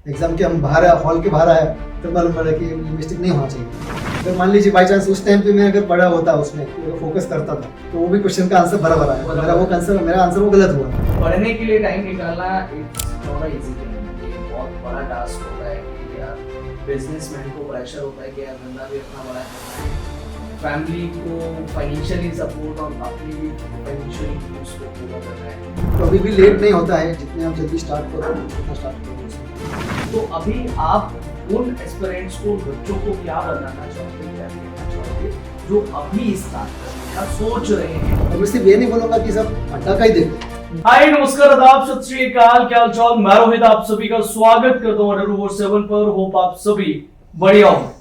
Exam के हम बाहर हॉल के बाहर आया तो मालूम पड़ा कि मिस्टेक नहीं होना चाहिए। अगर मान लीजिए बाई चांस उस टाइम पे मैं अगर पढ़ा होता उसमें फोकस करता था तो वो भी क्वेश्चन का आंसर बराबर आया, मेरा आंसर वो गलत हुआ। पढ़ने के लिए टाइम निकालना इट्स नॉट इजी थिंग, ये बहुत बड़ा टास्क होता है कि यार बिजनेसमैन को प्रेशर होता है कि यार धंधा भी इतना बड़ा है, फैमिली को फाइनेंशियली सपोर्ट और अपनी भी फाइनेंशियल नीड्स को पूरा करना है। तो अभी भी लेट नहीं होता है, जितने आप जल्दी स्टार्ट करो उतना स्टार्ट करो। तो अभी आप उन एस्पिरेंट्स को, बच्चों को क्या बताना चाहोगे, क्या कहना चाहोगे जो अभी स्टार्ट करने का सोच रहे हैं? अब सिर्फ ये नहीं बोलूंगा कि सब अड्डा का ही देखो। हाय नमस्कार आदाब सत श्री अकाल, क्या हाल चाल। मैं रोहित आप सभी का स्वागत करता हूं अंडर 7 पर। होप आप सभी बढ़िया हो।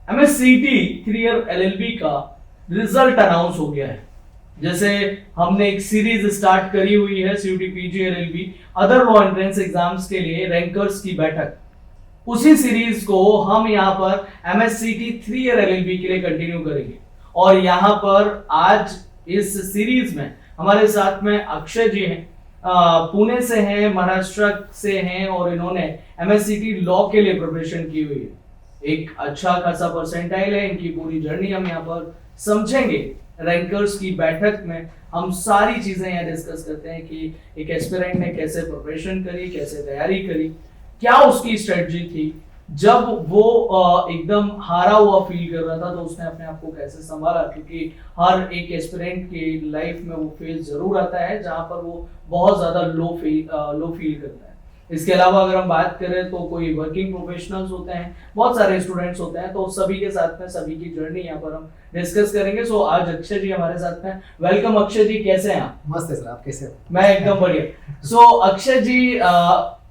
MSCT 3 ईयर LLB का रिजल्ट अनाउंस हो गया है। जैसे हमने एक सीरीज स्टार्ट करी हुई है CUT PG LLB other law entrance exams के लिए रैंकर्स की बैठक, उसी सीरीज को हम यहाँ पर MSCT 3 ईयर LLB के लिए कंटिन्यू करेंगे। और यहाँ पर आज इस सीरीज में हमारे साथ में अक्षय जी हैं, पुणे से हैं, महाराष्ट्र से हैं और इन्होंने MSCT लॉ के लिए प्रिपरेशन की हुई है। एक अच्छा खासा परसेंटाइल है, इनकी पूरी जर्नी हम यहाँ पर समझेंगे। रैंकर्स की बैठक में हम सारी चीजें यहाँ डिस्कस करते हैं कि एक एस्पिरेंट ने कैसे प्रिपरेशन करी, कैसे तैयारी करी, क्या उसकी स्ट्रेटजी थी, जब वो एकदम हारा हुआ फील कर रहा था तो उसने अपने आप को कैसे संभाला, क्योंकि हर एक एस्पिरेंट की लाइफ में वो फेज जरूर आता है जहां पर वो बहुत ज्यादा लो फील करता है। इसके अलावा अगर हम बात करें तो कोई वर्किंग प्रोफेशनल्स होते हैं, बहुत सारे स्टूडेंट्स होते हैं, तो सभी के साथ में सभी की जर्नी यहाँ पर हम डिस्कस करेंगे। सो आज अक्षय जी हमारे साथ में। वेलकम अक्षय जी, कैसे हैं आप? मस्त है सर, आप कैसे हो? मैं एकदम बढ़िया। सो अक्षय जी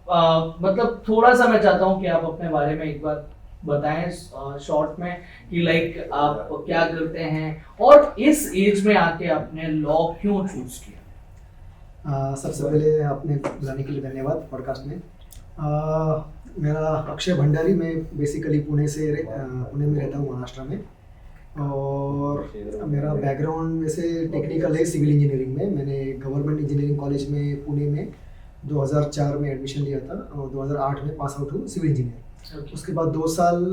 मतलब थोड़ा सा मैं चाहता हूँ कि आप अपने बारे में एक बार बताएं शॉर्ट में कि लाइक आप क्या करते हैं और इस एज में आके आपने लॉ क्यों चूज किया? सबसे पहले आपने बुलाने के लिए धन्यवाद पॉडकास्ट में। मेरा अक्षय भंडारी, मैं बेसिकली पुणे में रहता हूँ, महाराष्ट्र में। और मेरा बैकग्राउंड वैसे टेक्निकल है, सिविल इंजीनियरिंग में। मैंने गवर्नमेंट इंजीनियरिंग कॉलेज में पुणे में 2004 में एडमिशन लिया था और 2008 में पास आउट हुआ सिविल इंजीनियर। उसके बाद 2 साल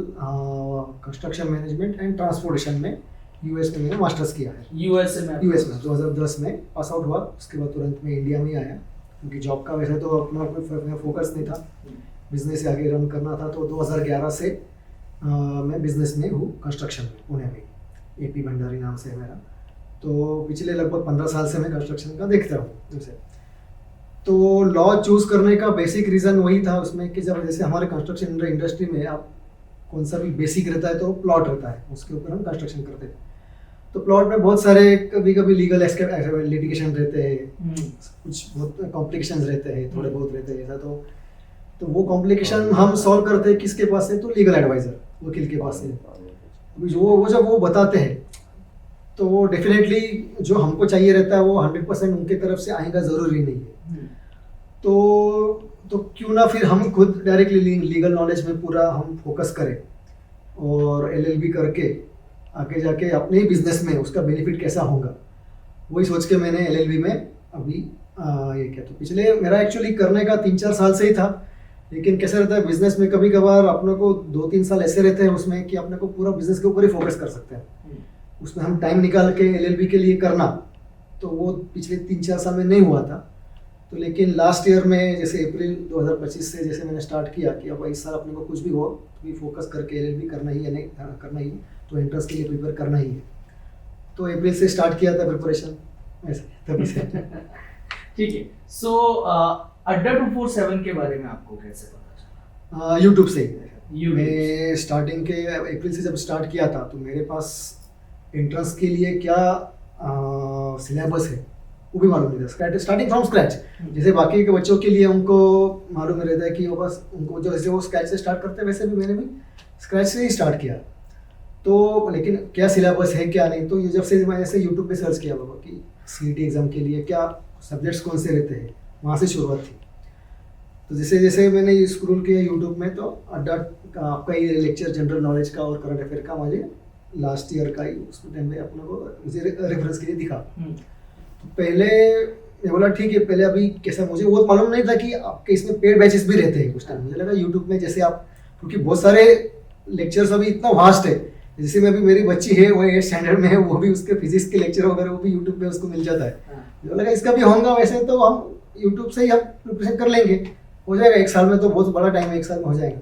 कंस्ट्रक्शन मैनेजमेंट एंड ट्रांसपोर्टेशन में यूएस में मैंने मास्टर्स किया है। यूएस में 2010 में पास आउट हुआ। उसके बाद तुरंत मैं इंडिया में आया, क्योंकि जॉब का वैसे तो अपना कोई फोकस नहीं था, बिजनेस आगे रन करना था। तो 2011 से मैं बिजनेस में हूँ, कंस्ट्रक्शन में, पुणे में। AP भंडारी नाम से है मेरा। तो पिछले लगभग 15 साल से मैं कंस्ट्रक्शन का देखता हूँ उसे। तो लॉ चूज़ करने का बेसिक रीज़न वही था उसमें कि जब जैसे हमारे कंस्ट्रक्शन इंडस्ट्री में आप कौन सा भी बेसिक रहता है तो प्लॉट रहता है, उसके ऊपर हम कंस्ट्रक्शन करते हैं। तो प्लॉट में बहुत सारे कभी कभी लीगल लिटिगेशन रहते हैं, कुछ बहुत कॉम्प्लिकेशंस रहते हैं, थोड़े बहुत रहते हैं ऐसा। तो वो कॉम्प्लिकेशन हम सॉल्व करते हैं किसके पास है? तो लीगल एडवाइज़र, वकील के पास है। वो जब वो बताते हैं तो वो डेफिनेटली जो हमको चाहिए रहता है वो 100% उनके तरफ से आएगा ज़रूरी नहीं है। तो क्यों ना फिर हम खुद डायरेक्टली लीगल नॉलेज में पूरा हम फोकस करें और LLB करके आगे जाके अपने ही बिजनेस में उसका बेनिफिट कैसा होगा, वही सोच के मैंने LLB में अभी ये किया। तो पिछले मेरा एक्चुअली करने का 3-4 साल से ही था, लेकिन कैसे रहता है बिजनेस में, कभी कभार अपने को 2-3 साल ऐसे रहते हैं उसमें कि अपने को पूरा बिजनेस के ऊपर ही फोकस कर सकते हैं। उसमें हम टाइम निकाल के LLB के लिए करना, तो वो पिछले 3-4 साल में नहीं हुआ था। तो लेकिन लास्ट ईयर में जैसे अप्रैल 2025 से जैसे मैंने स्टार्ट किया कि अब इस साल अपने को कुछ भी हो तो भी फोकस करके LLB करना ही है, नहीं करना ही, तो एंट्रेंस के लिए प्रिपेयर करना ही है। तो अप्रैल से स्टार्ट किया था प्रिपरेशन ऐसे तभी से। ठीक है। सो अड्डा 247 के बारे में आपको कैसे पता चला? यूट्यूब से। मैं स्टार्टिंग के अप्रैल से जब स्टार्ट किया था तो मेरे पास एंट्रेंस के लिए क्या सिलेबस है वो भी मालूम नहीं था, स्टार्टिंग फ्रॉम स्क्रैच। जैसे बाकी के बच्चों के लिए उनको मालूम रहता है कि वो बस उनको जो जैसे वो स्क्रैच से स्टार्ट करते हैं वैसे भी मैंने भी स्क्रैच से ही स्टार्ट किया। तो लेकिन क्या सिलेबस है क्या नहीं, तो ये जब से मैं ऐसे यूट्यूब पे सर्च किया बाबा कि CET एग्ज़ाम के लिए क्या सब्जेक्ट्स कौन से रहते हैं, वहाँ से शुरुआत थी। तो जैसे जैसे मैंने स्क्रॉल किया यूट्यूब में तो अड्डा का आपका ये लेक्चर जनरल नॉलेज का और करंट अफेयर का मुझे लास्ट ईयर का ही उस टाइम में अपने को मुझे रेफरेंस के लिए दिखा। तो पहले मैं बोला ठीक है, पहले अभी कैसा, मुझे वो मालूम नहीं था कि आपके इसमें पेड बैचेस भी रहते हैं कुछ टाइम। मुझे लगा यूट्यूब में जैसे आप, क्योंकि बहुत सारे लेक्चर्स अभी इतना वास्ट है, जैसे में अभी मेरी बच्ची है वो 8th स्टैंडर्ड में है, वो भी उसके फिजिक्स के लेक्चर वगैरह वो भी यूट्यूब पे उसको मिल जाता है। मुझे लगा इसका भी होगा, वैसे तो हम यूट्यूब से ही हम प्रिपरेशन कर लेंगे, हो जाएगा 1 साल में, तो बहुत बड़ा टाइम है, 1 साल में हो जाएगा।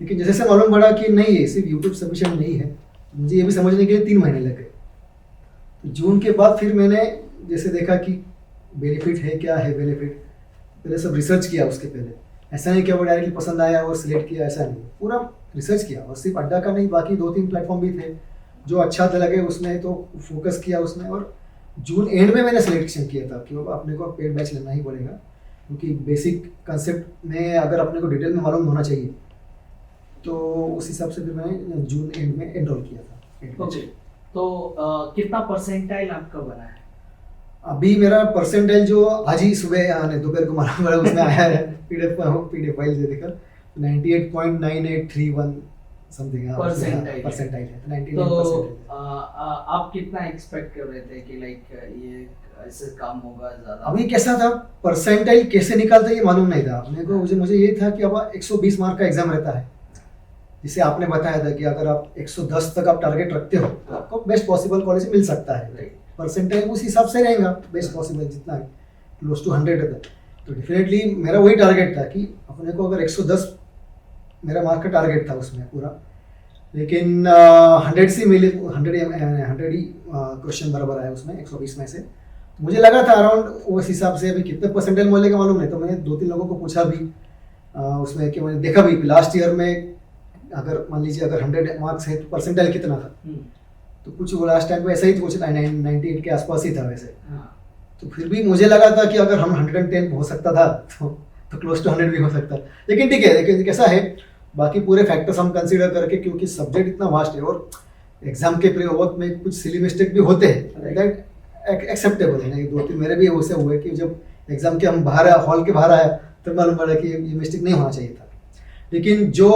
लेकिन जैसे से मालूम पड़ा कि नहीं है, सिर्फ यूट्यूब सफिशिएंट नहीं है, मुझे ये भी समझने के लिए 3 महीने लग गए। तो जून के बाद फिर मैंने जैसे देखा कि बेनिफिट है, क्या है बेनिफिट, पहले सब रिसर्च किया उसके पहले। ऐसा नहीं कि वो डायरेक्टली पसंद आया और सिलेक्ट किया, ऐसा नहीं, पूरा रिसर्च किया। और सिर्फ अड्डा का नहीं, बाकी 2-3 प्लेटफॉर्म भी थे जो अच्छा लगे उसमें, तो फोकस किया उसमें। और जून एंड में मैंने सिलेक्शन किया था कि बाबा अपने को पेड बैच लेना ही पड़ेगा, क्योंकि बेसिक कंसेप्ट में अगर अपने को डिटेल में मालूम होना चाहिए, तो उस हिसाब से फिर मैंने जून एंड में एनरोल किया था। ओके, तो कितना परसेंटाइल आपका बना है? अभी मेरा परसेंटाइल जो आज ही सुबह दोपहर को मालूम पड़ा उसमें आया है, पीडीएफ फाइल से देखा, 98.9831 समथिंग परसेंटाइल है, 99%। आप कितना एक्सपेक्ट कर रहे थे कि लाइक ये ऐसे काम होगा ज्यादा? अभी कैसा था, परसेंटाइल कैसे निकालते ये मालूम नहीं था अपने को। मुझे ये था कि अब 120 मार्क का एग्जाम रहता है, जिसे आपने बताया था कि अगर आप 110 तक आप टारगेट रखते हो तो आपको बेस्ट पॉसिबल कॉलेज मिल सकता है। परसेंटाइल उस हिसाब से रहेगा, बेस्ट पॉसिबल जितना है, क्लोज टू 100 है। तो डेफिनेटली मेरा वही टारगेट था कि अपने को अगर 110 मेरा मार्क का टारगेट था उसमें पूरा, लेकिन 100 से मिले, 100 ही क्वेश्चन बराबर आया उसमें 120 में से। तो मुझे लगा था अराउंड उस हिसाब से, अभी कितने परसेंटाइल मिलेगा मालूम नहीं। तो मैंने 2-3 लोगों को पूछा भी उसमें, कि मैंने देखा भी लास्ट ईयर में अगर मान लीजिए अगर 100 मार्क्स है तो परसेंटाइल कितना था, तो कुछ वो लास्ट टाइम पे ऐसा ही कुछ 98 के आसपास ही था वैसे। तो फिर भी मुझे लगा था कि अगर हम 110 हो सकता था तो क्लोज टू 100 भी हो सकता है। लेकिन ठीक है, लेकिन कैसा है, बाकी पूरे फैक्टर्स हम कंसीडर करके, क्योंकि सब्जेक्ट इतना वास्ट है और एग्जाम के वक्त में कुछ सिली मिस्टेक भी होते हैं, दैट एक्सेप्टेबल है। नहीं 2-3 मेरे भी वैसे हुए कि जब एग्जाम के हम बाहर हॉल के बाहर आया तो मालूम पड़ा कि ये मिस्टेक नहीं होना चाहिए था। लेकिन जो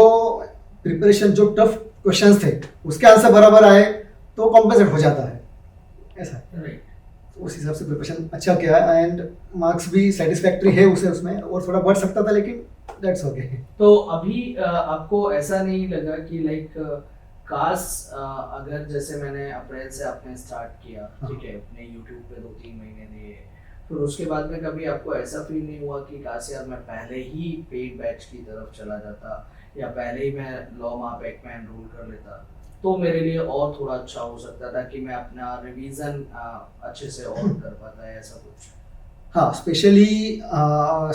प्रिपरेशन, जो टफ क्वेश्चंस थे उसके आंसर बराबर आए तो कॉम्पेंसेट हो जाता है, ऐसा है। उस हिसाब से प्रिपरेशन अच्छा किया एंड मार्क्स भी सेटिस्फैक्ट्री है उसे, उसमें और थोड़ा बढ़ सकता था, लेकिन दैट्स ओके। तो अभी आपको ऐसा नहीं लगा कि लाइक काश अगर जैसे मैंने अप्रैल से आपने स्टार्ट किया, ठीक है, अपने यूट्यूब पे 2-3 महीने दिए, फिर उसके बाद में कभी आपको ऐसा फील नहीं हुआ कि काश यार मैं पहले ही पेड बैच की तरफ चला जाता, या पहले ही मैं लॉ महापेक में एनरोल कर लेता तो मेरे लिए और थोड़ा अच्छा हो सकता था कि मैं अपना रिवीजन अच्छे से और कर पाता है, ऐसा कुछ? हाँ, स्पेशली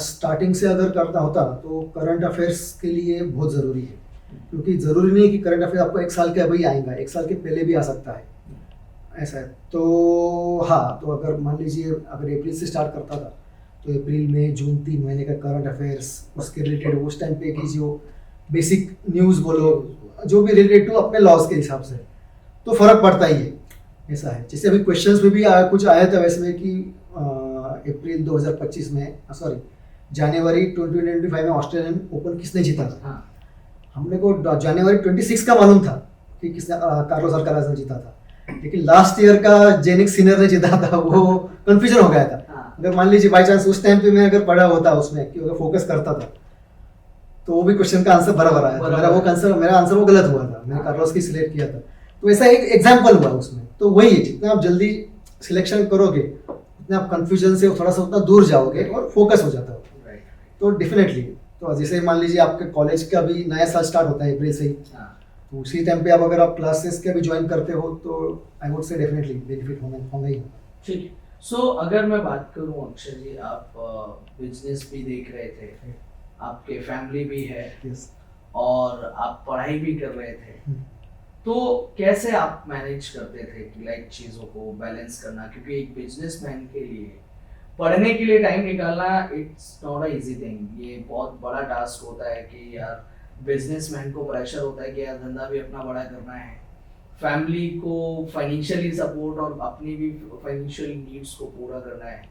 स्टार्टिंग से अगर करना होता तो करंट अफेयर्स के लिए बहुत ज़रूरी है, क्योंकि ज़रूरी नहीं है कि करंट अफेयर आपको 1 साल के अभी आएगा, 1 साल के पहले भी आ सकता है, ऐसा है। तो हाँ, तो अगर मान लीजिए अगर अप्रैल से स्टार्ट करता था तो अप्रैल मई जून 3 महीने का करंट अफेयर्स, उसके रिलेटेड उस टाइम पे की जो बेसिक न्यूज़ बोलो, जो भी रिलेटेड टू अपने लॉज के हिसाब से, तो फ़र्क पड़ता ही है, ऐसा है। जैसे अभी क्वेश्चंस में भी कुछ आया था वैसे में कि अप्रैल 2025 में, सॉरी जनवरी 2025 में ऑस्ट्रेलियन ओपन किसने जीता था। हमने को जनवरी 26 का मालूम था कि किसने, कार्लोस अल्काराज ने जीता था, लेकिन लास्ट ईयर का जेनिक सिनर ने जीता था, वो कंफ्यूजन हो गया था। अगर मान लीजिए बाई चांस उस टाइम पे मैं अगर पढ़ा होता उसमें, कि अगर फोकस करता था, तो वो भी क्वेश्चन का आंसर बराबर आया था। मेरा आंसर वो गलत हुआ था, मैंने कार्लोस की सिलेक्ट किया था, तो ऐसा एक एग्जाम्पल हुआ उसमें। तो वही है, जितना आप जल्दी सिलेक्शन करोगे उतना आप कंफ्यूजन से थोड़ा सा उतना दूर जाओगे और फोकस हो जाता है। तो डेफिनेटली, तो जैसे मान लीजिए आपके कॉलेज का भी नया साल स्टार्ट होता है अप्रैल से ही, तो उसी टाइम पे आप अगर आप क्लासेस के भी ज्वाइन करते हो तो I would say definitely benefit होगा ही। ठीक है। सो अगर मैं बात करूं अक्षय जी, आप बिजनेस भी देख रहे थे, आपके फैमिली भी है, और आप पढ़ाई भी कर रहे थे, तो कैसे आप मैनेज करते थे कि लाइक चीज़ों को बैलेंस करना? क्योंकि एक बिजनेसमैन के लिए पढ़ने के लिए टाइम निकालना it's not a easy thing, ये बहुत बड़ा टास्क होता है कि यार बिजनेसमैन को प्रेशर होता है कि यार धंधा भी अपना बड़ा करना है, फैमिली को फाइनेंशियली सपोर्ट और अपनी भी फाइनेंशियल नीड्स को पूरा करना है,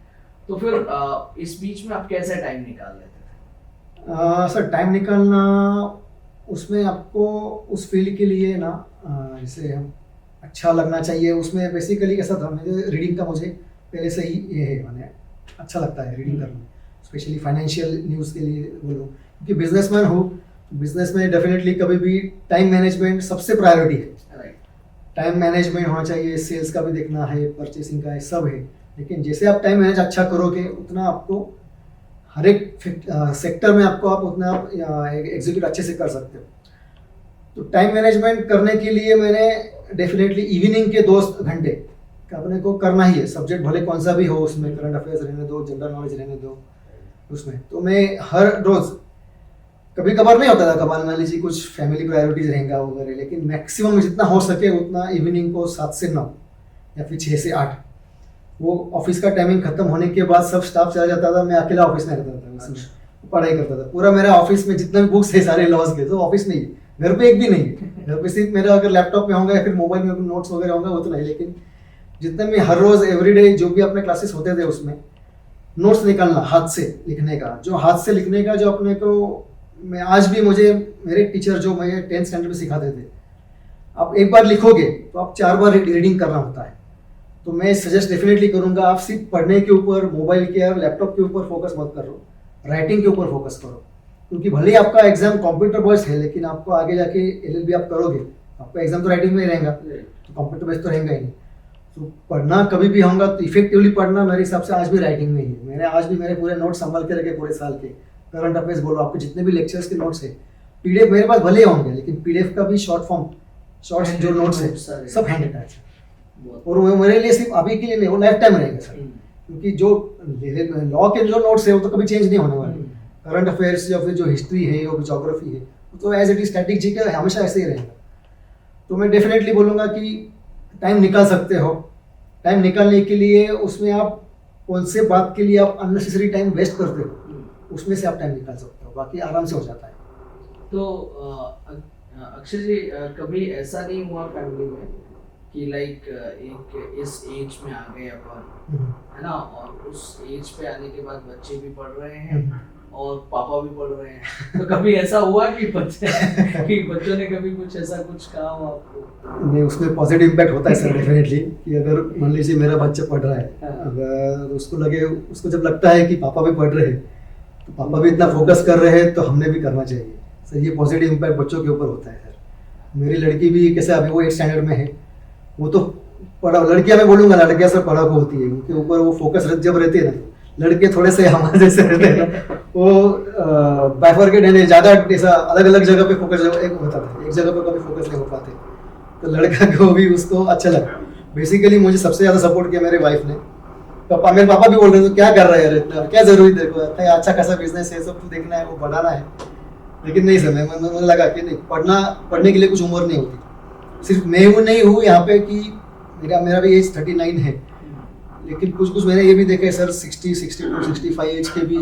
तो फिर इस बीच में आप कैसे टाइम निकाल लेते थे? सर टाइम निकालना, उसमें आपको उस फील्ड के लिए ना जैसे हम अच्छा लगना चाहिए। उसमें बेसिकली कैसा था, मुझे रीडिंग का मुझे पहले से ही ये है, मैंने अच्छा लगता है रीडिंग करना, स्पेशली फाइनेंशियल न्यूज़ के लिए बोलूँ, क्योंकि बिजनेसमैन हो, बिजनेस में डेफिनेटली कभी भी टाइम मैनेजमेंट सबसे प्रायोरिटी है। राइट। टाइम मैनेजमेंट होना चाहिए, सेल्स का भी देखना है, परचेसिंग का है, सब है। लेकिन जैसे आप टाइम मैनेज अच्छा करोगे उतना आपको हर एक सेक्टर में आपको आप उतना आप एग्जीक्यूट अच्छे से कर सकते हो। तो टाइम मैनेजमेंट करने के लिए मैंने डेफिनेटली इवनिंग के 2 घंटे का अपने को करना ही है। सब्जेक्ट भले कौन सा भी हो, उसमें करंट अफेयर्स रहने दो, जनरल नॉलेज रहने दो, उसमें तो मैं हर रोज़, कभी कभार नहीं होता था, कभार मान लीजिए कुछ फैमिली प्रायोरिटीज रहेगा वगैरह, लेकिन मैक्सिमम जितना हो सके उतना इवनिंग को 7 से 9 या फिर 6 से 8, वो ऑफिस का टाइमिंग खत्म होने के बाद सब स्टाफ चला जाता था, मैं अकेला ऑफिस में रहता था, उसमें पढ़ाई करता था। पूरा मेरा ऑफिस में जितना भी बुक्स है सारे लॉस के, तो ऑफिस में ही, घर पे एक भी नहीं है। घर पे सिर्फ मेरा अगर लैपटॉप में होगा या फिर मोबाइल में नोट्स वगैरह होगा वो तो नहीं, लेकिन जितने भी हर रोज एवरीडे जो भी अपने क्लासेस होते थे उसमें नोट्स निकालना, हाथ से लिखने का, जो हाथ से लिखने का जो अपने को, मैं आज भी, मुझे मेरे टीचर जो मुझे 10th स्टैंडर्ड में सिखाते थे, आप एक बार लिखोगे तो आप 4 बार रीडिंग करना होता है। तो मैं सजेस्ट डेफिनेटली करूंगा, आप सिर्फ पढ़ने के ऊपर, मोबाइल के और लैपटॉप के ऊपर फोकस मत करो, राइटिंग के ऊपर फोकस करो। क्योंकि भले ही आपका एग्जाम कंप्यूटर बेस्ड है, लेकिन आपको आगे जाके LLB आप करोगे, आपका एग्जाम तो राइटिंग में ही रहेगा, तो कंप्यूटर बेस्ड तो रहेगा ही नहीं। तो पढ़ना कभी भी होगा तो इफेक्टिवली पढ़ना मेरे हिसाब से आज भी राइटिंग में ही है। मैंने आज भी मेरे पूरे नोट्स संभाल के रखे पूरे साल के, करंट अफेयर्स बोलो, आपके जितने भी लेक्चर्स के नोट्स है, PDF मेरे पास भले होंगे, लेकिन PDF का भी शॉर्ट फॉर्म, शॉर्ट्स जो नोट्स है सब हैंड अटैच है। और वो मेरे लिए सिर्फ अभी के लिए नहीं, वो लाइफ टाइम रहेगा सर। क्योंकि जो लॉ के जो नोट्स है वो तो कभी चेंज नहीं होने वाले, करंट अफेयर्स या फिर जो हिस्ट्री है या ज्योग्राफी है, तो as it is static GK हमेशा ऐसे ही रहेगा। तो मैं डेफिनेटली बोलूँगा कि टाइम निकाल सकते हो। टाइम निकालने के लिए उसमें आप कौन से बात के लिए आप अननेसेसरी टाइम वेस्ट करते हो, उसमें से आप टाइम निकाल सकते हो, बाकी आराम से हो जाता है। तो अक्षय जी, कभी ऐसा नहीं हुआ फैमिली में कि लाइक एक इस एज में आ गए अपन, है ना, और उस एज पे आने के बाद बच्चे भी पढ़ रहे हैं और पापा भी पढ़ रहे हैं, तो कभी ऐसा हुआ कि बच्चों ने कभी कुछ ऐसा कुछ कहा हो आपको? नहीं, उसमें पॉजिटिव इम्पैक्ट होता है सर डेफिनेटली, कि अगर मान लीजिए मेरा बच्चा पढ़ रहा है, अगर उसको लगे, उसको जब लगता है कि पापा भी पढ़ रहे हैं, तो पापा भी इतना फोकस कर रहे हैं तो हमने भी करना चाहिए सर। ये पॉजिटिव इम्पैक्ट बच्चों के ऊपर होता है सर। मेरी लड़की भी कैसे, अभी वो 8th स्टैंडर्ड में है, वो तो पढ़ा, लड़कियां मैं बोलूँगा लड़कियां सर पढ़ा को होती है, उनके ऊपर वो फोकस जब रहती है ना, लड़के थोड़े से हमारे जैसे रहते हैं ना, वो बाइफरकेट है, ज़्यादा ऐसा अलग अलग जगह पे फोकस एक होता था, एक जगह पे कभी फोकस नहीं हो पाते। तो लड़का को भी उसको अच्छा लगा। बेसिकली मुझे सबसे ज़्यादा सपोर्ट किया मेरे वाइफ ने। पापा, मेरे पापा भी बोल रहे थे क्या कर रहे हैं इतना, क्या जरूरी तेरे को, अच्छा खासा बिजनेस है, सब देखना है, वो बढ़ाना है। लेकिन नहीं सर, मुझे लगा कि नहीं, पढ़ने के लिए कुछ उम्र नहीं होती। सिर्फ मैं वो नहीं हूँ यहाँ पे कि मेरा भी एज 39 है, लेकिन कुछ मैंने ये भी देखा है सर, 60, 62, 65 एज के भी।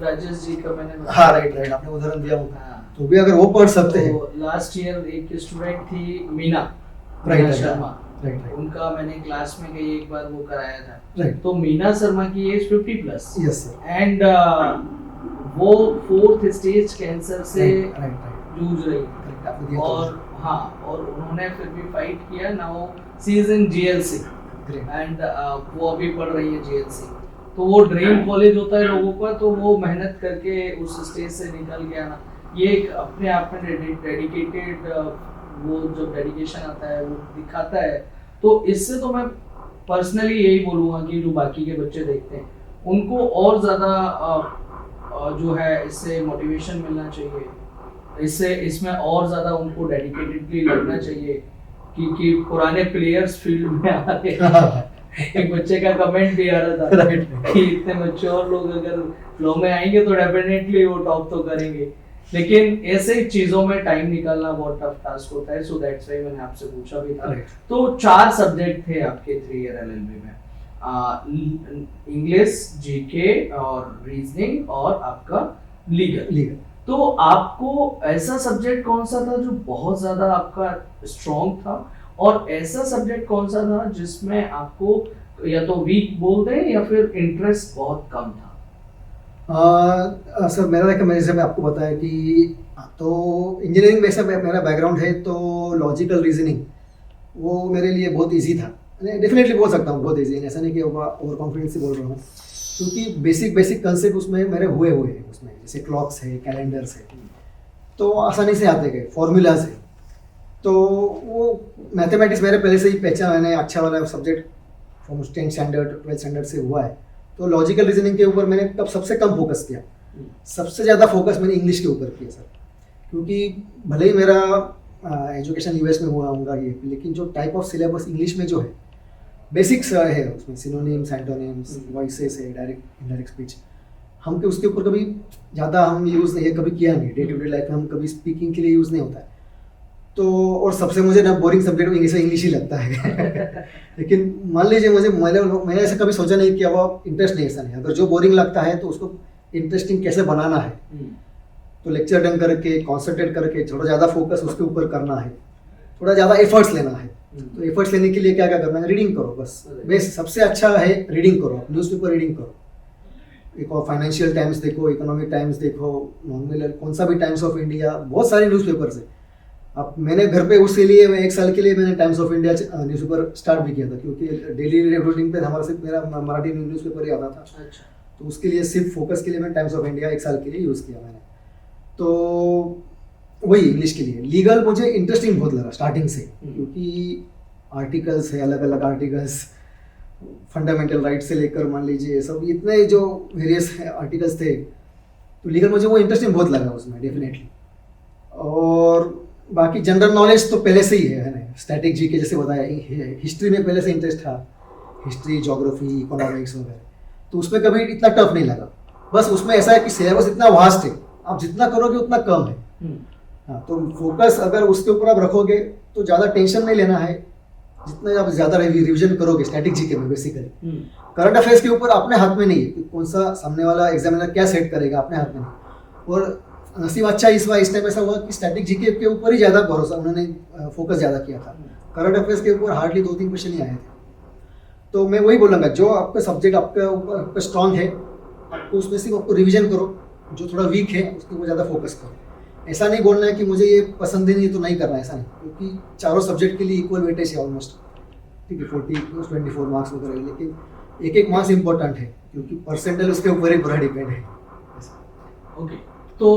राजेश जी का मैंने, हाँ राइट, आपने उदाहरण दिया होगा। तो भी अगर वो पढ़ सकते हैं। लास्ट ईयर एक स्टूडेंट थी मीना शर्मा, राइट, उनका मैंने क्लास में गई एक बार वो कराया था, राइट। तो मीना शर्मा की एज 50+, यस सर, एंड वो 4th स्टेज कैंसर से जूझ रही थी, और हाँ, और उन्होंने फिर भी फाइट किया। Now she is in GLC and वो अभी पढ़ रही है GLC। तो वो ड्रीम कॉलेज होता है लोगों का, तो वो मेहनत करके उस स्टेज से निकल गया ना, ये एक अपने आप में डेडिकेटेड, वो जो डेडिकेशन आता है वो दिखाता है। तो इससे तो मैं पर्सनली यही बोलूँगा कि जो बाकी के बच्चे देखते हैं उनको और ज़्यादा जो है इससे मोटिवेशन मिलना चाहिए, इसमें और ज़्यादा उनको डेडिकेटेडली लगना चाहिए कि पुराने प्लेयर्स फील्ड में आ रहे हैं। एक बच्चे का कमेंट भी आ रहा था कि इतने मैच्योर लोग अगर फ्लो में आएंगे तो डेफिनेटली वो टॉप तो करेंगे, लेकिन ऐसे चीजों में टाइम निकालना बहुत टफ टास्क होता है। सो दैट्स व्हाई मैंने आपसे पूछा भी था। तो 4 सब्जेक्ट थे आपके 3 ईयर LLB में, इंग्लिश, GK और रीजनिंग और आपका लीगल। तो आपको ऐसा सब्जेक्ट कौन सा था जो बहुत ज्यादा आपका स्ट्रॉन्ग था, और ऐसा सब्जेक्ट कौन सा था जिसमें आपको या तो वीक बोल दें या फिर इंटरेस्ट बहुत कम था? सर मेरा देखा, मैंने जैसे मैं आपको बताया कि तो इंजीनियरिंग में से मेरा बैकग्राउंड है, तो लॉजिकल रीजनिंग वो मेरे लिए बहुत इजी था। डेफिनेटली बोल सकता हूँ बहुत इजी है, ऐसा नहीं कि ओवर कॉन्फिडेंस से बोल रहा हूँ। क्योंकि बेसिक बेसिक कंसेप्ट उसमें मेरे हुए हैं उसमें, जैसे क्लॉक्स है, कैलेंडर्स है, तो आसानी से आते गए, फॉर्मूलाज है। तो वो मैथमेटिक्स मेरे पहले से ही पहचान, मैंने अच्छा वाला subject from 10th standard 12th standard से हुआ है। तो लॉजिकल रीजनिंग के ऊपर मैंने कब सबसे कम फोकस किया, सबसे ज़्यादा फोकस मैंने इंग्लिश के ऊपर किया सर। क्योंकि भले ही मेरा एजुकेशन यूएस में हुआ होगा ये, लेकिन जो टाइप ऑफ सिलेबस इंग्लिश में जो है, बेसिक्स है उसमें, सिनोनिम्स, एंटोनिम्स, वॉइसेस है, डायरेक्ट इनडायरेक्ट स्पीच, हम के उसके ऊपर कभी ज़्यादा हम यूज़ नहीं, कभी किया नहीं, डे टू डे लाइफ में हम कभी स्पीकिंग के लिए यूज़ नहीं होता है। तो और सबसे मुझे ना बोरिंग सब्जेक्ट इंग्लिश ही लगता है। लेकिन मान लीजिए मैंने ऐसा कभी सोचा नहीं कि अब इंटरेस्ट नहीं, ऐसा नहीं, अगर जो बोरिंग लगता है तो उसको इंटरेस्टिंग कैसे बनाना है, तो लेक्चर अटेंड करके, कॉन्सेंट्रेट करके, थोड़ा ज़्यादा फोकस उसके ऊपर करना है, थोड़ा ज़्यादा एफर्ट्स लेना है। तो एफर्ट्स लेने के लिए क्या क्या करना है, रीडिंग करो बस, बेस सबसे अच्छा है रीडिंग करो, न्यूज़पेपर रीडिंग करो, एक और फाइनेंशियल टाइम्स देखो, इकोनॉमिक टाइम्स देखो, नॉर्मल कौन सा भी टाइम्स ऑफ इंडिया, बहुत सारे न्यूज़पेपर्स है। अब मैंने घर पे उसके लिए मैं 1 साल के लिए मैंने times of India newspaper start भी किया था, क्योंकि डेली रूटीन पे हमारा सिर्फ मेरा मराठी न्यूज़पेपर ही आता था। अच्छा। तो उसके लिए सिर्फ फोकस के लिए मैं टाइम्स ऑफ इंडिया 1 साल के लिए यूज़ किया मैंने। तो वही इंग्लिश के लिए, लीगल मुझे इंटरेस्टिंग बहुत लगा स्टार्टिंग से, क्योंकि आर्टिकल्स है, अलग अलग आर्टिकल्स, फंडामेंटल राइट से लेकर मान लीजिए सब इतने जो वेरियस आर्टिकल्स थे, तो लीगल मुझे वो इंटरेस्टिंग बहुत लगा उसमें डेफिनेटली। और बाकी जनरल नॉलेज तो पहले से ही है ना, स्टैटिक जीके जैसे बताया, हिस्ट्री में पहले से इंटरेस्ट था, हिस्ट्री, ज्योग्राफी, इकोनॉमिक्स वगैरह, तो उसमें कभी इतना टफ नहीं लगा। बस उसमें ऐसा है कि सिलेबस इतना वास्ट है, आप जितना करोगे उतना कम है। हाँ, तो फोकस अगर उसके ऊपर आप रखोगे तो ज़्यादा टेंशन नहीं लेना है, जितना आप ज़्यादा रिविजन करोगे स्टैटिक जीके में बेसिकली। करंट अफेयर्स के ऊपर अपने हाथ में नहीं है कि कौन सा सामने वाला एग्जामिनर क्या सेट करेगा, अपने हाथ में नहीं। और नसीब अच्छा इस टाइम ऐसा हुआ कि स्टैटिक जीके के ऊपर ही ज़्यादा भरोसा, उन्होंने फोकस ज़्यादा किया था। करंट अफेयर्स के ऊपर हार्डली 2-3 क्वेश्चन ही आए थे। तो मैं वही बोलूँगा, जो आपका सब्जेक्ट आपका ऊपर स्ट्रांग है, आपको उसमें सिर्फ आपको रिविजन करो, जो थोड़ा वीक है उसके ऊपर ज़्यादा फोकस करो। ऐसा नहीं बोलना है कि मुझे ये पसंद ही नहीं तो नहीं करना है, ऐसा नहीं, क्योंकि चारों सब्जेक्ट के लिए इक्वल वेटेज है ऑलमोस्ट, ठीक है, 40-24 मार्क्स वगैरह, लेकिन एक एक मार्क्स इंपॉर्टेंट है, क्योंकि परसेंटेज उसके ऊपर ही पूरा डिपेंड है। ओके, तो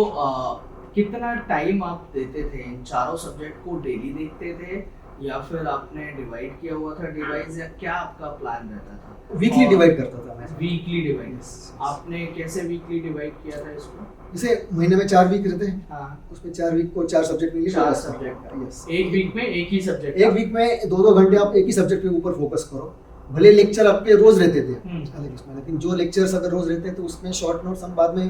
कितना टाइम आप देते थे इन चारों सब्जेक्ट को, डेली देखते थे या फिर आपने डिवाइड किया हुआ था डिवाइस, या क्या आपका प्लान रहता था? वीकली डिवाइड करता था मैं। वीकली डिवाइड, आपने कैसे वीकली डिवाइड किया था इसको? जैसे महीने में 4 वीक रहते हैं, हाँ, उसमें 4 वीक को 4 सब्जेक्ट मिले, 4 सब्जेक्ट, यस। एक वीक में एक ही सब्जेक्ट, एक वीक में 2-2 घंटे आप एक ही सब्जेक्ट के ऊपर फोकस करो। भले लेक्चर आपके रोज रहते थे अलग इसमें, लेकिन जो लेक्चर्स अगर रोज रहते हैं तो उसमें शॉर्ट नोट्स हम बाद में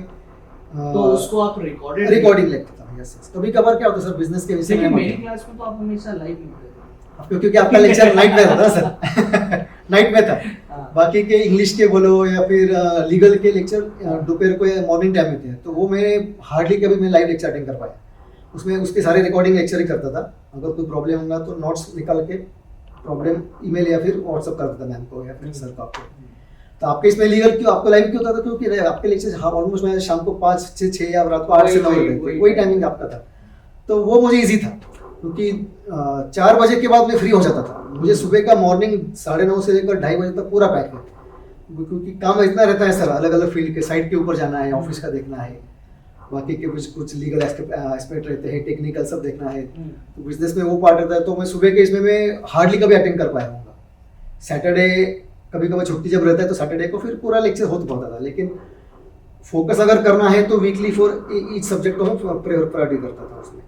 तो उसको आप रिकॉर्डिंग लेते थे। यस, कभी कभार क्या होता है सर, बिजनेस के विषय में मेरी क्लास में तो आप हमेशा लाइव मिलते थे, क्योंकि आपका लेक्चर नाइट में था सर। नाइट में था। बाकी के इंग्लिश के बोलो या फिर लीगल के लेक्चर दोपहर को या मॉर्निंग टाइम में थे, तो वो मैं हार्डली कभी मैं लाइव लेक्चर अटेंड कर पाया। उसमें उसके सारे रिकॉर्डिंग लेक्चर ही करता था। अगर कोई प्रॉब्लम होगा तो नोट्स निकाल के प्रॉब्लम ईमेल या फिर व्हाट्सअप कर देता मैम को या फिर सर को आपको। तो आपके इसमें लीगल क्यों आपको लाइव क्यों होता था, क्योंकि आपके लेक्चर ऑलमोस्ट मैं शाम को 5 से 6 या रात को 8 से 9 बजे वही टाइमिंग आपका था। तो वो मुझे ईजी था, क्योंकि 4 बजे के बाद मैं फ्री हो जाता था। मुझे सुबह का मॉर्निंग 9:30 से लेकर 2:30 बजे तक पूरा पैक है, क्योंकि काम इतना रहता है सर, अलग अलग फील्ड के साइड के ऊपर जाना है, ऑफिस का देखना है, बाकी के कुछ लीगल एस्पेक्ट रहते हैं, टेक्निकल सब देखना है, तो बिजनेस में वो पार्ट रहता है। तो मैं सुबह के इसमें मैं हार्डली कभी अटेंड कर पाया हूँगा। सैटरडे कभी कभी छुट्टी जब रहता है तो सैटरडे को फिर पूरा लेक्चर हो पाता था, लेकिन फोकस अगर करना है तो वीकली फॉर ईच सब्जेक्ट को मैं प्रायोरिटी करता था उसमें।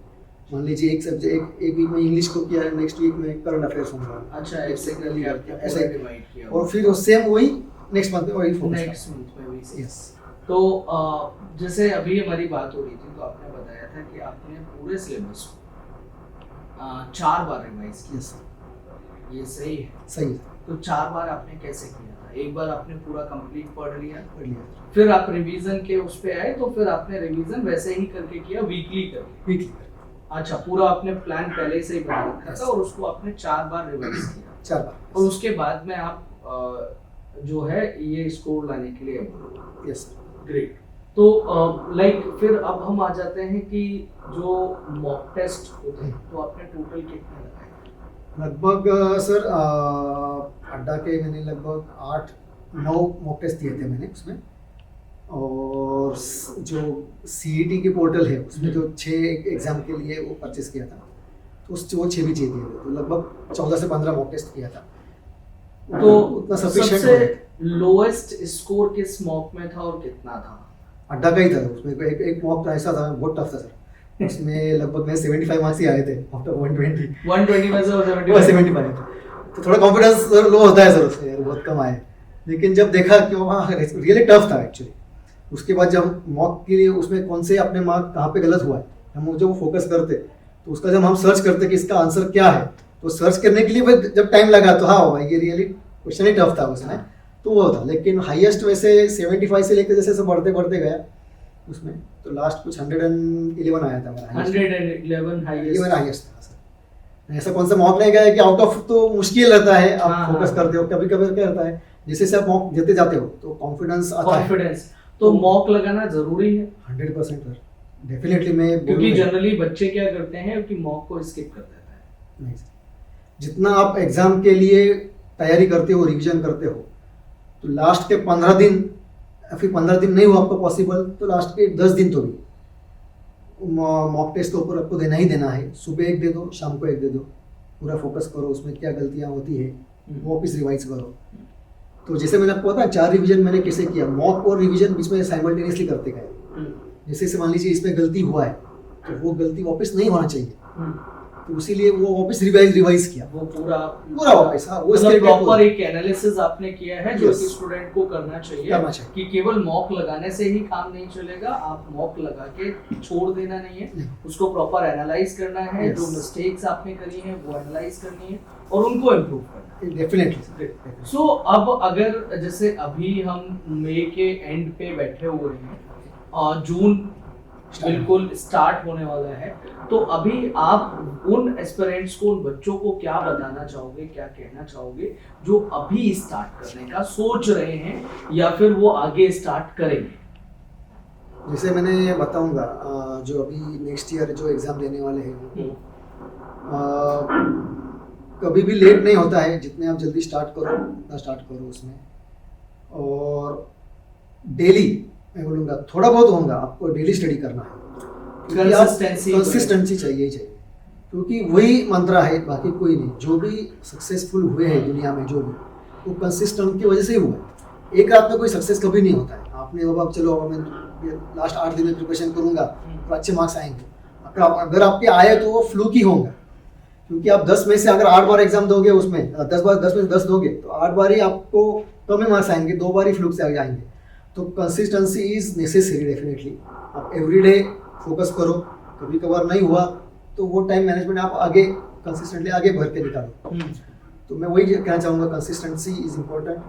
मान लीजिए एक सब्जेक्ट एक वीक में इंग्लिश को किया, नेक्स्ट वीक में करंट अफेयर्स होगा। अच्छा, ऐसे डिवाइड किया और फिर सेम वही नेक्स्ट मंथ में वही फोकस, नेक्स्ट मंथ में वही। यस। तो जैसे अभी हमारी बात हो रही थी तो आपने बताया था कि आपने पूरे सिलेबस को 4 बार रिवाइज किया। यस, ये सही है? सही है। तो 4 बार आपने कैसे किया था? एक बार आपने पूरा कंप्लीट पढ़ लिया, फिर आप रिवीजन के उस पे आए, तो फिर आपने रिवीजन वैसे ही करके किया, वीकली करके? वीकली। अच्छा, पूरा आपने प्लान पहले से ही बना रखा था और उसको आपने 4 बार रिवाइज किया? 4 बार। और उसके बाद में आप जो है ये स्कोर लाने के लिए बोलो। Yes, great. तो लाइक फिर अब हम आ जाते हैं कि जो मॉक टेस्ट होते हैं, तो आपने टोटल कितने लगाए? लगभग सर अड्डा के मैंने लगभग 9 मॉक टेस्ट दिए थे मैंने उसमें, और जो CET की पोर्टल है उसमें जो 6 एग्जाम के लिए वो परचेस किया था, तो वो 6 भी चाहिए थे, तो लगभग 14 से 15 मॉक टेस्ट किया था। तो उतना सफिशिएंट सबसे लोएस्ट स्कोर किस मॉक में था और कितना था? अड्डा का ही था उसमें। एक मॉक ऐसा था, बहुत टफ था सर, उसमें लगभग मेरे 75 मार्क्स ही आए थे आफ्टर 120 में से 75 तो थोड़ा कॉन्फिडेंस लो होता है सर उसमें, यार बहुत कम आए। लेकिन जब देखा कि वहाँ रियली टफ था एक्चुअली, उसके बाद जब मॉक के लिए उसमें कौन से अपने मार्क कहाँ पे गलत हुआ है, हम जब फोकस करते तो उसका जब हम सर्च करते कि इसका आंसर क्या है, तो सर्च करने के लिए जब टाइम लगा तो हाँ भाई ये रियली क्वेश्चन ही टफ था उसमें, तो वो था। लेकिन हाईएस्ट वैसे 75 से लेकर जैसे बढ़ते बढ़ते गया उसमें, तो लास्ट कुछ 111 आया था मेरा, 111 ये मेरा हाईएस्ट था सर। ऐसा कौन सा मॉक नहीं गया कि आउट ऑफ तो मुश्किल रहता है, आप फोकस करते हो, कभी कभी क्या रहता है जैसे से आप मॉक देते जाते हो तो कॉन्फिडेंस आता है। तो मॉक लगाना जरूरी है 100% सर, डेफिनेटली। मैं क्योंकि जनरली बच्चे क्या करते हैं कि मॉक को स्किप कर देते हैं। नहीं, जितना आप एग्जाम के लिए तैयारी करते हो, रिवीजन करते हो, तो लास्ट के 15 दिन, फिर 15 दिन नहीं हुआ आपको पॉसिबल तो लास्ट के 10 दिन तो भी मॉक टेस्ट के ऊपर आपको देना ही देना है। सुबह एक दे दो, शाम को एक दे दो, पूरा फोकस करो उसमें क्या गलतियां होती है वो वापस रिवाइज करो। तो जैसे मैंने आपको बताया 4 रिवीजन मैंने कैसे किया, मॉक और रिवीजन बीच में साइमल्टेनियसली करते गए। जैसे मान लीजिए इसमें गलती हुआ है तो वो गलती वापस नहीं होना चाहिए, तो इसीलिए वो वापस रिवाइज किया, वो पूरा वापस। हाँ, वो मतलब प्रॉपर एक एनालिसिस आपने किया है जो Yes. कि स्टूडेंट को करना चाहिए कि केवल मॉक लगाने से ही काम नहीं चलेगा, आप मॉक लगा के छोड़ देना नहीं है, उसको प्रॉपर एनालाइज करना है। Yes. जो मिस्टेक्स आपने करी हैं वो एनालाइज करनी है और उनको इम्प्रूव करना है। डेफिनेटली। सो अब अगर जैसे अभी हम मई के एंड पे बैठे हुए हैं और जून बिल्कुल स्टार्ट होने वाला है, तो अभी आप उन एस्पिरेंट्स को, उन बच्चों को क्या बताना चाहोगे, क्या कहना चाहोगे जो अभी स्टार्ट करने का सोच रहे हैं या फिर वो आगे स्टार्ट करेंगे? जैसे मैंने बताऊंगा, जो अभी नेक्स्ट ईयर जो एग्जाम देने वाले हैं कभी भी लेट नहीं होता है, जितने आप जल्दी स्टार्ट करो उतना स्टार्ट करो उसमें। और डेली मैं बोलूँगा थोड़ा बहुत होगा, आपको डेली स्टडी करना है, कंसिस्टेंसी चाहिए ही चाहिए, क्योंकि वही मंत्र है, बाकी कोई नहीं। जो भी सक्सेसफुल हुए हैं दुनिया में, जो भी वो कंसिस्टेंट की वजह से ही हुआ है। एक रात में कोई सक्सेस कभी नहीं होता है। आपने अब चलो अब मैं लास्ट 8 दिन में प्रिपरेशन करूंगा तो अच्छे मार्क्स आएंगे, अगर आपके आए तो वो फ्लूक ही होंगे, क्योंकि आप 10 में से अगर 8 बार एग्जाम दोगे, उसमें 10 में से 10 दोगे तो 8 बार ही आपको कम ही मार्क्स आएंगे, 2 बार ही फ्लूक से आगे आएंगे। तो कंसिस्टेंसी इज नेसेसरी डेफिनेटली। आप एवरीडे फोकस करो, कभी कभार नहीं हुआ तो वो टाइम मैनेजमेंट आप आगे कंसिस्टेंटली आगे भर के निकालो। तो मैं वही कहना चाहूँगा, कंसिस्टेंसी इज इम्पोर्टेंट।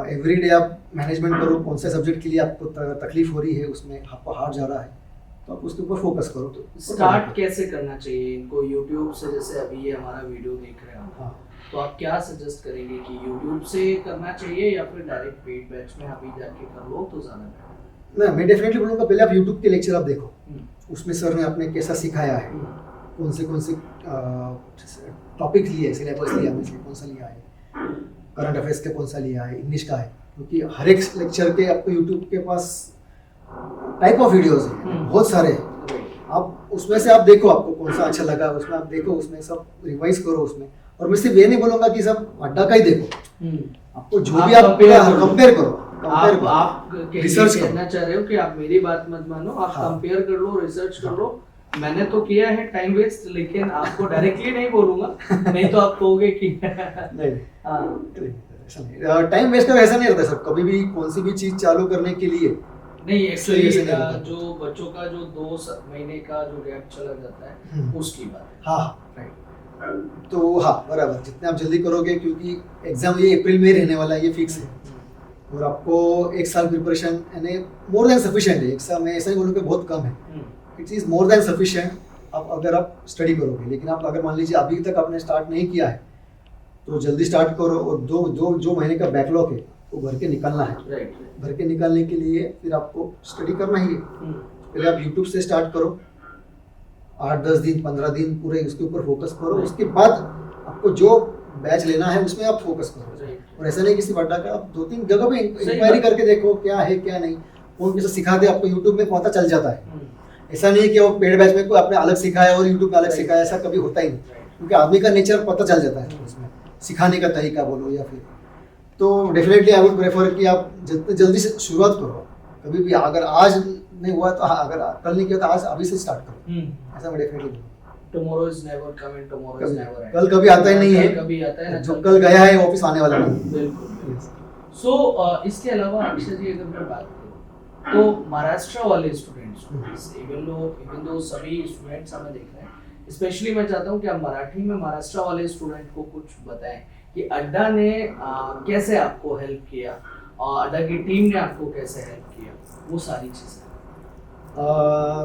एवरीडे आप मैनेजमेंट करो, कौन से सब्जेक्ट के लिए आपको तकलीफ हो रही है, उसमें आपको हार्ड जा रहा है तो आप उसके ऊपर फोकस करो। तो स्टार्ट कैसे करना चाहिए इनको? यूट्यूब से, जैसे अभी ये हमारा वीडियो देख रहे हैं हाँ, तो आप क्या सजेस्ट करेंगे कि यूट्यूब से करना चाहिए या फिर डायरेक्ट पेड बैच में अभी जाके कर लो तो ज़्यादा बेटर? मैं डेफिनेटली बोलूँगा पहले आप यूट्यूब के लेक्चर आप देखो, उसमें सर ने आपने कैसा सिखाया है, कौन से टॉपिक लिए, सिलेबस लिया है, कौन सा लिया है, करंट अफेयर्स के कौन सा लिया है, इंग्लिश का है, क्योंकि हर एक लेक्चर के आपको यूट्यूब के पास टाइप ऑफ वीडियोस हैं, बहुत सारे हैं। आप उसमें से आप देखो आपको कौन सा अच्छा लगा, उसमें आप देखो, उसमें सब रिवाइज करो उसमें। और मैं सिर्फ ये नहीं बोलूँगा कि सब अड्डा का ही देखो, आपको जो भी आप कंपेयर करो। आप रिसर्च करना चाह रहे हो कि आप मेरी बात मत मानो, आप कंपेयर कर लो, रिसर्च कर लो। मैंने तो किया है टाइम वेस्ट, लेकिन आपको डायरेक्टली नहीं बोलूंगा, नहीं तो आप कहोगे कि नहीं, टाइम वेस्ट का ऐसा नहीं रहता सर। कभी भी कौन सी भी चीज चालू करने के लिए नहीं, एक्चुअली जो बच्चों का जो 2 महीने का जो गैप चला जाता है उसकी बात है। हाँ राइट, तो हाँ बराबर, जितने आप जल्दी करोगे, क्योंकि एग्जाम ये अप्रैल में रहने वाला है, ये फिक्स है। और आपको 1 साल प्रिपरेशन यानी मोर देन सफिशिएंट है। 1 साल में ऐसा नहीं बोलूँगा बहुत कम है, it is more than sufficient आप अगर आप स्टडी करोगे। लेकिन आप अगर मान लीजिए अभी तक आपने स्टार्ट नहीं किया है तो जल्दी स्टार्ट करो, और दो महीने का बैकलॉग है वो भर के निकालना है। भर के निकालने के लिए फिर आपको स्टडी करना ही है। पहले आप यूट्यूब से स्टार्ट करो, 8-10 दिन 15 दिन पूरे उसके ऊपर फोकस करो, उसके बाद आपको जो बैच लेना है उसमें आप फोकस करो। और ऐसा नहीं किसी पढ़ा का, आप 2-3 जगह पे सही इंक्वायरी बात। करके देखो क्या है क्या नहीं, कौन कैसे सिखाते आपको यूट्यूब में पता चल जाता है। हम्म, ऐसा नहीं कि वो पेड बैच में कोई आपने अलग सिखाया और यूट्यूब में अलग Right. सिखाया, ऐसा कभी होता ही नहीं, Right. क्योंकि आदमी का नेचर पता चल जाता है उसमें, सिखाने का तरीका बोलो या फिर, तो डेफिनेटली आई वुड प्रेफर कि आप जितनी जल्दी से शुरुआत करो। कभी भी अगर आज नहीं हुआ तो हाँ, अगर कल नहीं किया तो आज अभी से स्टार्ट करो, ऐसा मैं definitely tomorrow is never coming, tomorrow is never ending. कल कभी आता ही नहीं है, कल कभी आता है ना, जो कल गया है वापस आने वाला नहीं। बिल्कुल। Yes. सो इसके अलावा अक्षय जी अगर मैं बात करूँ तो महाराष्ट्र वाले स्टूडेंट्स, इवन दो सभी स्टूडेंट्स हमें देख रहे हैं, स्पेशली मैं चाहता हूँ कि आप मराठी में महाराष्ट्र वाले स्टूडेंट को कुछ बताएं कि अड्डा ने कैसे आपको हेल्प किया और अड्डा की टीम ने आपको कैसे हेल्प किया, वो सारी चीज़ें।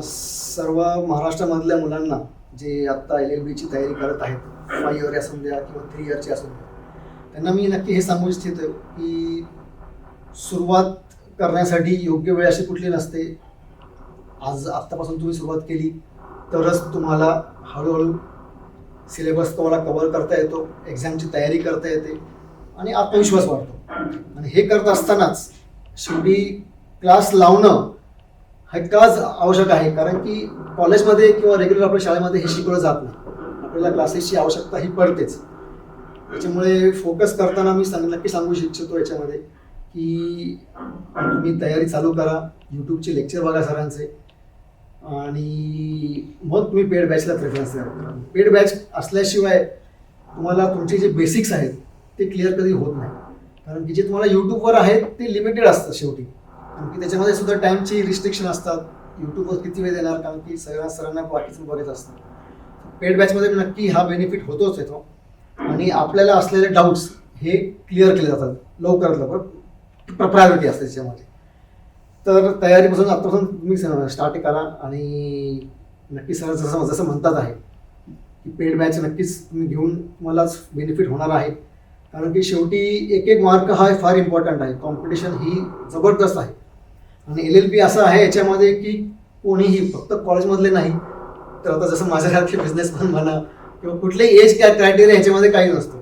सर्व महाराष्ट्रामधल्या मुलांना जे आत्ता LLB ची तयारी करत आहेत, 5 इयर असून द्या किंवा 3 इयरची असून द्या, त्यांना मी नक्की हे सांगू इच्छितो की सुरुवात करण्यासाठी योग्य वेळ अशी कुठली नसते। आज आत्तापासून तुम्ही सुरुवात केली तरच तुम्हाला हळूहळू सिलेबस तुम्हाला कव्हर करता येतो, एक्झामची तयारी करता येते आणि आत्मविश्वास वाढतो। आणि हे करत असतानाच शेवटी क्लास लावणं हे काच आवश्यक आहे, कारण की कॉलेजमध्ये किंवा रेग्युलर आपल्या शाळेमध्ये हे शिकवलं जात नाही, आपल्याला क्लासेसची आवश्यकता ही पडतेच। त्याच्यामुळे फोकस करताना मी नक्की सांगू इच्छितो याच्यामध्ये की तुम्ही तयारी चालू करा, यूट्यूबचे लेक्चर बघा सरांचे, आणि मग तुम्ही पेड बॅचला प्रेफरन्स द्या। पेड बॅच असल्याशिवाय तुम्हाला तुमचे जे बेसिक्स आहेत ते क्लिअर कधी होत नाही, कारण की जे तुम्हाला यूट्यूबवर आहेत ते लिमिटेड असतं शेवटी, कारण की त्याच्यामध्ये सुद्धा टाईमची रिस्ट्रिक्शन असतात, यूट्यूबवर किती वेळ देणार, कारण की सरांना बाकीचं बघायचं असतं। पेड बॅचमध्ये नक्की हा बेनिफिट होतोच येतो, आणि आपल्याला असलेले डाऊट्स हे क्लिअर केले जातात लवकरात लवकर, प्रायोरिटी असते त्याच्यामध्ये। तर तयारीपासून आत्तापासून तुम्ही स्टार्ट करा, आणि नक्की सर जसं जसं म्हणतात आहे की पेड बॅच नक्कीच तुम्ही घेऊन तुम्हालाच बेनिफिट होणार आहे, कारण की शेवटी एक एक मार्क हा फार इम्पॉर्टंट आहे, कॉम्पिटिशन ही जबरदस्त आहे। आणि LLB असं आहे याच्यामध्ये की कोणीही, फक्त कॉलेजमधले नाही तर आता जसं माझ्यासारखे बिझनेसमॅन म्हणा किंवा कुठलेही एज क्रायटेरिया ह्याच्यामध्ये काही नसतं,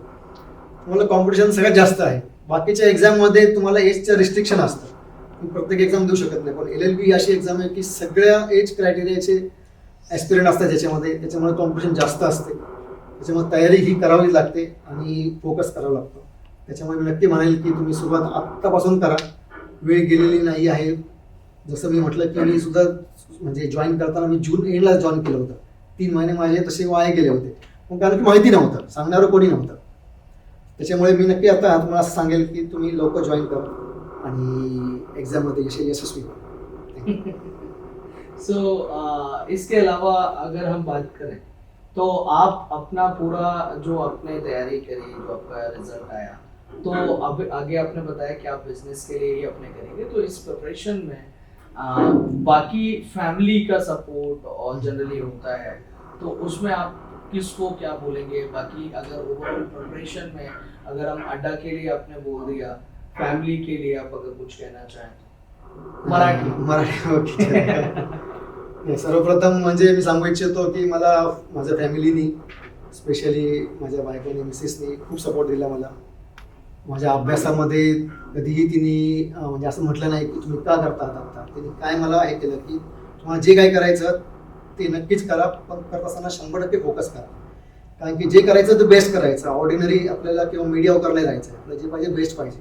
तुम्हाला कॉम्पिटिशन सगळ्यात जास्त आहे। बाकीच्या एक्झाममध्ये तुम्हाला एजचं रिस्ट्रिक्शन असतं, तुम्ही प्रत्येक एक्झाम देऊ शकत नाही, पण LLB अशी एक्झाम आहे की सगळ्या एज क्रायटेरियाचे ॲस्पिरंट असतात त्याच्यामध्ये, त्याच्यामुळे कॉम्पिटिशन जास्त असते, त्याच्यामुळे तयारी ही करावी लागते आणि फोकस करावं लागतं। त्याच्यामुळे मी नक्की म्हणेल की तुम्ही सुरुवात आत्तापासून करा, वेळ गेलेली नाही आहे। जसं मी म्हटलं की मी सुद्धा म्हणजे जॉईन करताना मी जून एंडला जॉईन केलं होतं, 3 महिने माझे तसे वाया गेले होते, मग कारण की माहिती नव्हतं, सांगणारं कोणी नव्हतं। त्याच्यामुळे मी नक्की आता तुम्हाला असं सांगेल की तुम्ही लवकर जॉईन करा आणि एक्झाममध्ये यशस्वी व्हा। सो इसके अलावा अगर हम बात करें तो आप अपना पूरा जो आपने तैयारी करी, जो आपका रिजल्ट आया, तो अब आगे आपने बताया कि आप बिजनेस के लिए ही अपने करेंगे, तो इस प्रिपरेशन में बाकी फैमिली का सपोर्ट और जनरली होता है, तो उसमें आप किसको क्या बोलेंगे? बाकी अगर ओवरऑल प्रिपरेशन में अगर हम अड्डा के लिए आपने बोल दिया, फैमिली के लिए आप अगर कुछ कहना चाहें तो मराठी ओके। सर्वप्रथम म्हणजे मी सांगू इच्छितो की मला माझ्या फॅमिलीनी, स्पेशली माझ्या बायकोने, मिसेसनी खूप सपोर्ट दिला मला। माझ्या अभ्यासामध्ये कधीही तिने म्हणजे असं म्हटलं नाही की तुम्ही का करतात आता, तिने काय मला हे केलं की तुम्हाला जे काय करायचं ते नक्कीच करा, पण करत असताना 100% फोकस करा, कारण की जे करायचं ते बेस्ट करायचं, ऑर्डिनरी आपल्याला किंवा मीडिया नाही राहायचं, आपल्याला जे पाहिजे बेस्ट पाहिजे।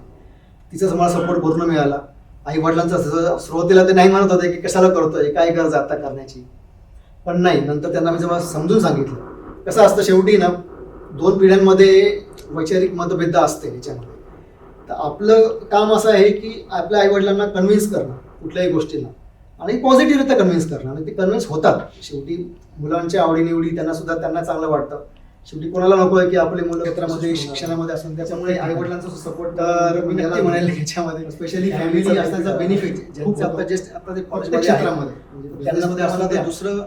तिचाच मला सपोर्ट पूर्ण मिळाला। आई वडिलांचा सुरुवातीला ते नाही म्हणत होते की कशाला करतोय, काय गरज आता करण्याची, पण नाही, नंतर त्यांना मी जेव्हा समजून सांगितलं, कसं असतं शेवटी ना 2 पिढ्यांमध्ये वैचारिक मतभेद असते ह्याच्यामध्ये, तर आपलं काम असं आहे की आपल्या आई वडिलांना कन्व्हिन्स करणं कुठल्याही गोष्टीला, आणि पॉझिटिव्हरित्या कन्व्हिन्स करणं, आणि ते कन्व्हिन्स होतात शेवटी। मुलांच्या आवडीनिवडी त्यांना चांगलं वाटतं, शेवटी कोणाला नको आहे की आपले मुलं क्षेत्रामध्ये शिक्षणामध्ये असून, त्याच्यामुळे आई वडिलांचा सपोर्ट तर मी नक्की म्हणेल याच्यामध्ये, स्पेशली फॅमिली असण्याचा बेनिफिट ज्यांचं आता ते कॉलेज क्षेत्रामध्ये त्यांच्यामध्ये असलं ते दुसरं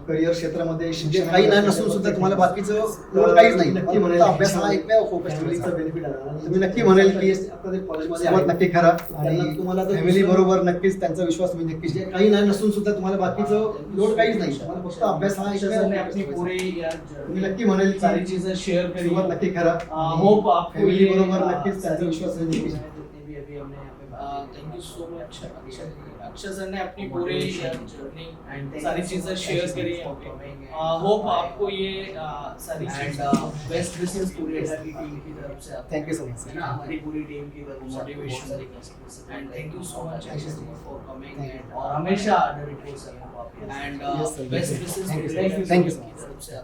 करिअर क्षेत्रामध्ये शिक्षण काही नाही नसून सुद्धा तुम्हाला बाकीचं लोड काहीच नाही, नक्की म्हणेल अभ्यास हा एकमेव फोकस बेनिफिट आहे। तुम्ही नक्की म्हणेल की आता ते कॉलेजमध्ये सुरुवात नक्की करा, आणि तुम्हाला फॅमिली बरोबर नक्कीच त्यांचा विश्वास मी नक्कीच, काही नाही नसून सुद्धा तुम्हाला बाकीचं लोड काहीच नाही, तुम्हाला फक्त अभ्यास हा एकमेव, तुम्ही नक्की म्हणेल की सारी चीजें शेअर करी सुरुवात नक्की करा होप आपको फॅमिली ये बरोबर नक्कीच त्यांचा विश्वास आहे नक्कीच. जितने भी अभी हमने यहाँ पे thank you so much Akshay sir ने अपनी पूरी जर्नी सारी चीजें शेयर करी यहाँ पे होप आपको ये सारी चीजें बेस्ट विशेस पूरी एसआरटी टीम की तरफ से आपको थैंक यू सो मच है ना हमारी पूरी टीम की तरफ से motivation and thank you so much for coming and और हमेशा 100% and Yes, sir. Best wishes Thank you, sir. Thank you so much. तरफ से